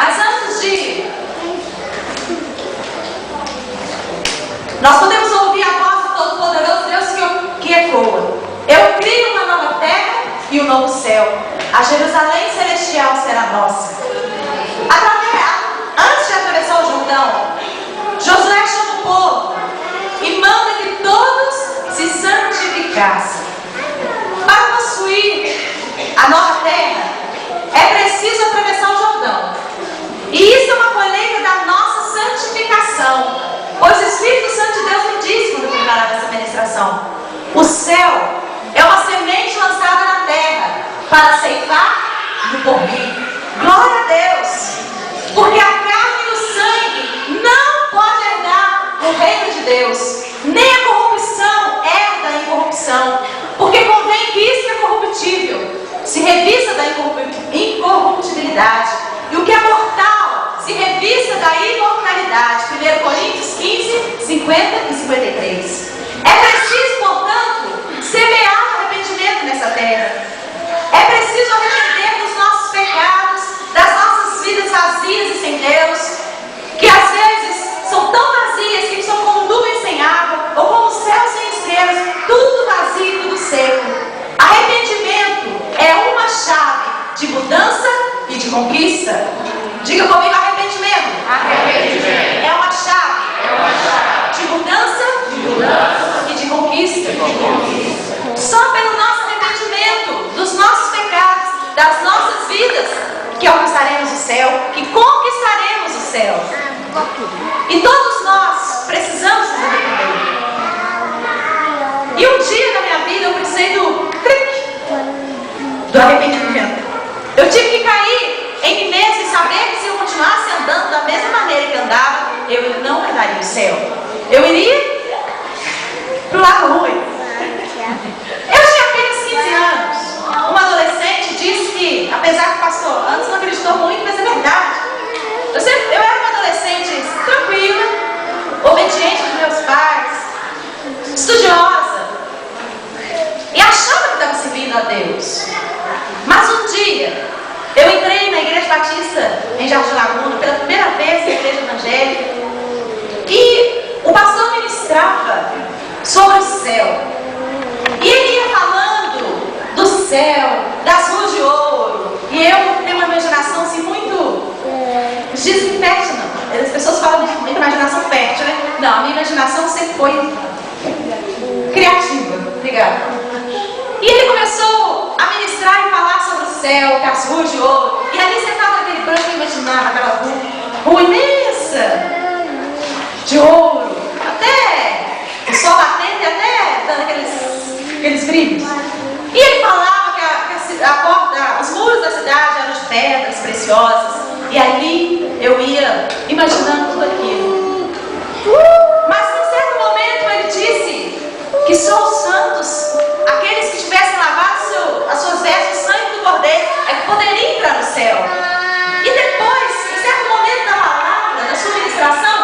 Mas antes de... Nós podemos ouvir a voz do Todo-Poderoso Deus que ecoa. Eu crio uma nova terra e um novo céu. A Jerusalém celestial será nossa. Antes de atravessar o Jordão, Josué chama o povo e manda que todos se santificassem. Para possuir a nova terra, é preciso atravessar o Jordão. E isso é uma colheita da nossa santificação. Pois o Espírito Santo de Deus me disse quando eu preparava essa ministração: o céu é uma semente lançada na terra para ceifar no porvir. Glória a Deus! Porque a carne e o sangue não podem herdar o reino de Deus, nem a corrupção herda a incorrupção. Porque convém que isso que é corruptível se revista da incorruptibilidade, e o que é mortal se revista da imortalidade. 1 Coríntios 15, 50 e 53. É preciso, portanto, semear o arrependimento nessa terra. É preciso arrepender dos nossos pecados, das nossas vidas vazias e sem Deus, que às vezes são tão vazias que são como nuvens sem água, ou como céu sem estrelas, tudo vazio e tudo seco. Arrependimento é uma chave de mudança e de conquista. Diga comigo: arrependimento. Arrependimento. É uma chave. De mudança e de conquista. Só pelo nosso arrependimento dos nossos pecados, das nossas vidas, que alcançaremos o céu, que conquistaremos o céu. E todos nós precisamos nos arrepender. E um dia na minha vida eu precisei do arrependimento. Eu tive que cair em mim mesmo e saber que se eu continuasse andando da mesma maneira que andava, eu não herdaria o céu. Eu iria para o lado ruim. Eu tinha apenas 15 anos. Uma adolescente disse que, apesar que o pastor antes não acreditou muito, mas é verdade. Eu era uma adolescente tranquila, obediente aos meus pais, estudiosa, e achava que estava servindo a Deus. Mas um dia, eu entrei na Igreja Batista em Jardim Laguna, pela primeira vez na Igreja Evangélica, e o pastor ministrava sobre o céu. E ele ia falando do céu, das ruas de ouro. E eu tenho uma imaginação assim muito... Dizem fértil, não. As pessoas falam de imaginação fértil, né? Não, a minha imaginação sempre foi criativa. Obrigada. E ele começou a ministrar e falar sobre o céu, as ruas de ouro. E ali sentado naquele banco, eu imaginava aquela rua imensa, de ouro, até o sol batendo e até dando aqueles brilhos. E ele falava que a porta, os muros da cidade eram de pedras preciosas. E ali eu ia imaginando tudo aquilo. Mas num certo momento ele disse que só os santos, aqueles que tivessem lavado as suas vestes no sangue do Cordeiro, é que poderiam entrar no céu. E depois, em certo momento da palavra, da sua ministração,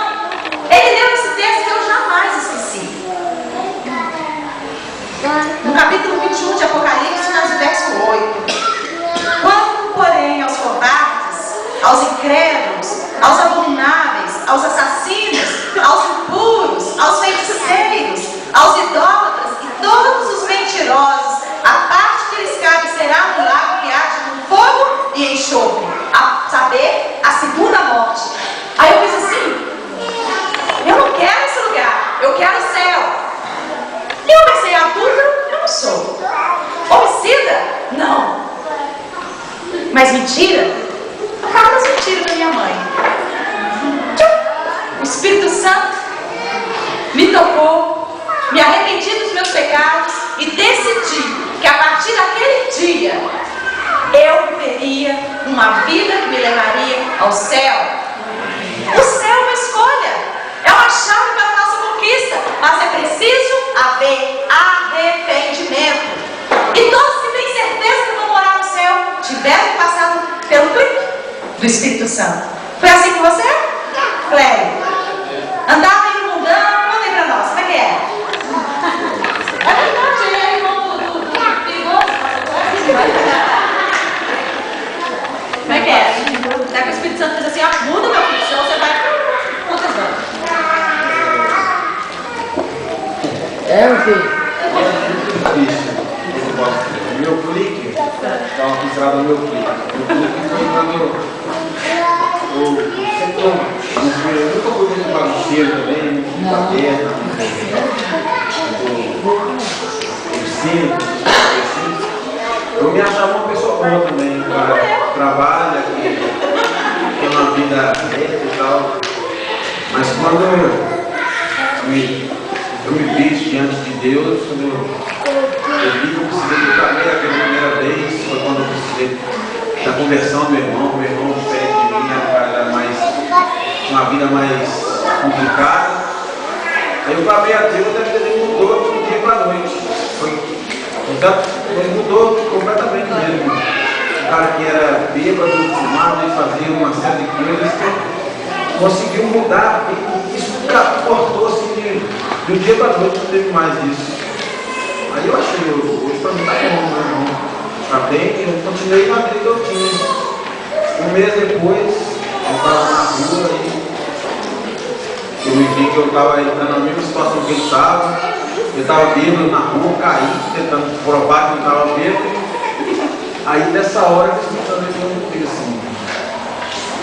ele leu esse texto que eu jamais esqueci. No capítulo 21 de Apocalipse, no verso 8. Quando, porém, aos covardes, aos incrédulos, aos abomináveis, aos assassinos, aos impuros, aos feiticeiros, aos idólatras e todos os mentirosos, a parte que lhes cabe será um lago que arde com fogo e enxofre, a saber, a segunda morte. Aí eu fiz assim: eu não quero esse lugar, eu quero o céu. E eu pensei: adúltero eu não sou, homicida não, mas mentira, eu falo das mentiras da minha mãe. O Espírito Santo me tocou, me arrependi dos meus pecados e decidi que a partir daquele dia eu viveria uma vida que me levaria ao céu. O céu é uma escolha, é uma chave para a nossa conquista, mas é preciso haver arrependimento. E todos que têm certeza que vão morar no céu tiveram que passar pelo clique do Espírito Santo. Foi assim com você? Clério? Andava aí no mundão, conta aí pra nós, como é que é? É verdade, ele é irmão do perigoso. Como é que é? Será que o Espírito Santo fez assim? O meu clique, estava registrado no meu clique. O clique foi quando eu nunca fui muito bagunceiro também, muito taberna, o cinto, eu me achava uma pessoa boa também, um cara que trabalha, que tem uma vida reta e tal. Mas quando eu me vi diante de Deus, quando eu vi que eu precisei de caminho aquela primeira vez, foi quando eu precisei da conversão do meu irmão diferente de mim, era um cara uma vida mais complicada. Aí eu clamei a Deus, ele mudou do dia para a noite. Ele mudou completamente mesmo. Um cara que era bêbado, fumado e fazia uma série de coisas que conseguiu mudar. Isso cortou assim de um dia para a noite, não teve mais isso. Aí eu achei, hoje para mim está bom, meu irmão. Está bem, eu continuei na vida que eu tinha. Um mês depois, eu estava na rua e eu me vi que eu estava entrando na mesma situação que ele estava. Eu estava bêbado na rua, caí, tentando provar que eu estava bêbado. Aí nessa hora que eu fiz assim.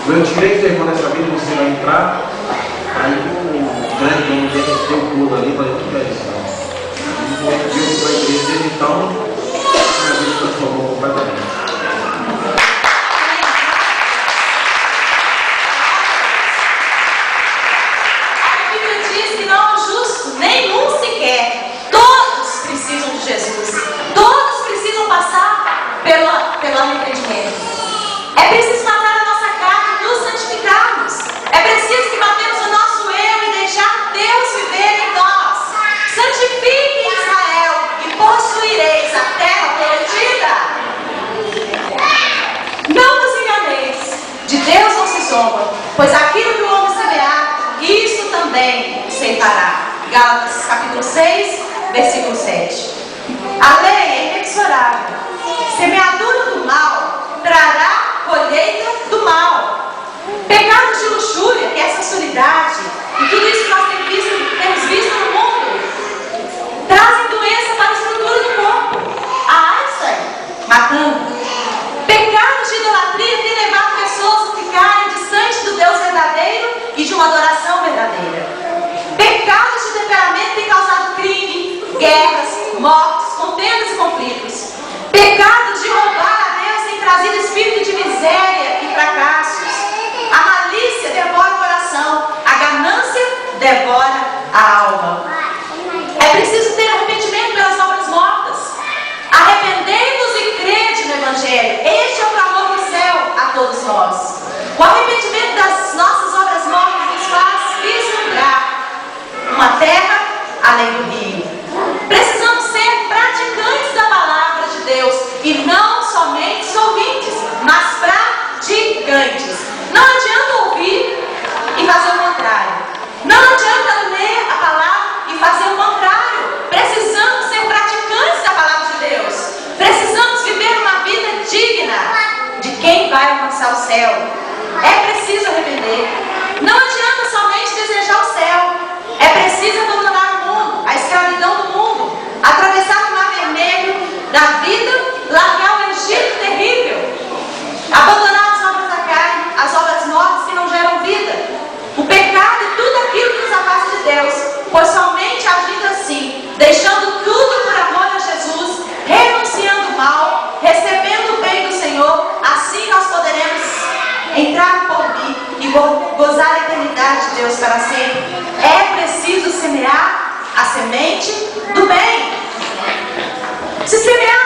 Eu tirei teu irmão dessa vida, você vai entrar. Aí o grande dono dele deu o pulo ali, falei, o que é isso? Eu fui para a igreja, desde então, minha vida transformou completamente. A Bíblia diz que não é justo, nenhum sequer. Todos precisam de Jesus. Todos precisam passar pelo arrependimento. É preciso matar a nossa carne e nos santificarmos. É preciso que matemos o nosso eu e deixar Deus viver em nós. Santifique Israel e possuireis a terra prometida. Não vos enganeis, de Deus não se zomba, pois aquilo que o homem semear, isso também ceifará. Gálatas capítulo 6, versículo 7. A lei é inexorável. Semeadura do mal trará colheita do mal. Pecados de luxúria, que é essa sensualidade, e tudo isso que nós temos visto no mundo, trazem doença para a estrutura do corpo. A Einstein matando. Pecados de idolatria têm levado pessoas a ficarem distantes do Deus verdadeiro e de uma adoração verdadeira. Pecados de temperamento têm causado crime, guerras, mortes, contendas e conflitos. Pecados de roubar a Deus têm trazido espírito de miséria e fracassos. A malícia devora o coração, a ganância devora a alma. É preciso ter arrependimento pelas obras mortas. Arrependei-vos e crede no Evangelho. Este é o clamor do céu a todos nós. O arrependimento das nossas obras mortas nos faz vislumbrar uma terra além do rio. Precisamos ser praticantes da palavra de Deus e não somente ouvintes, mas praticantes. Não adianta ouvir e fazer o contrário. Não adianta ler a palavra e fazer o contrário. Precisamos ser praticantes da palavra de Deus. Precisamos viver uma vida digna de quem vai alcançar o céu. É preciso arrepender. Não adianta somente desejar o céu. É preciso abandonar o mundo, a escravidão do mundo, atravessar o mar vermelho da vida, largar o Egito terrível, abandonar as obras da carne, as obras mortas que não geram vida, o pecado e tudo aquilo que nos afasta de Deus, pois somente agindo assim, deixando tudo por amor a Jesus, renunciando o mal, recebendo o bem do Senhor, assim nós poderemos entrar no porvir e gozar a eternidade de Deus para sempre. É preciso semear a semente do bem. Se semear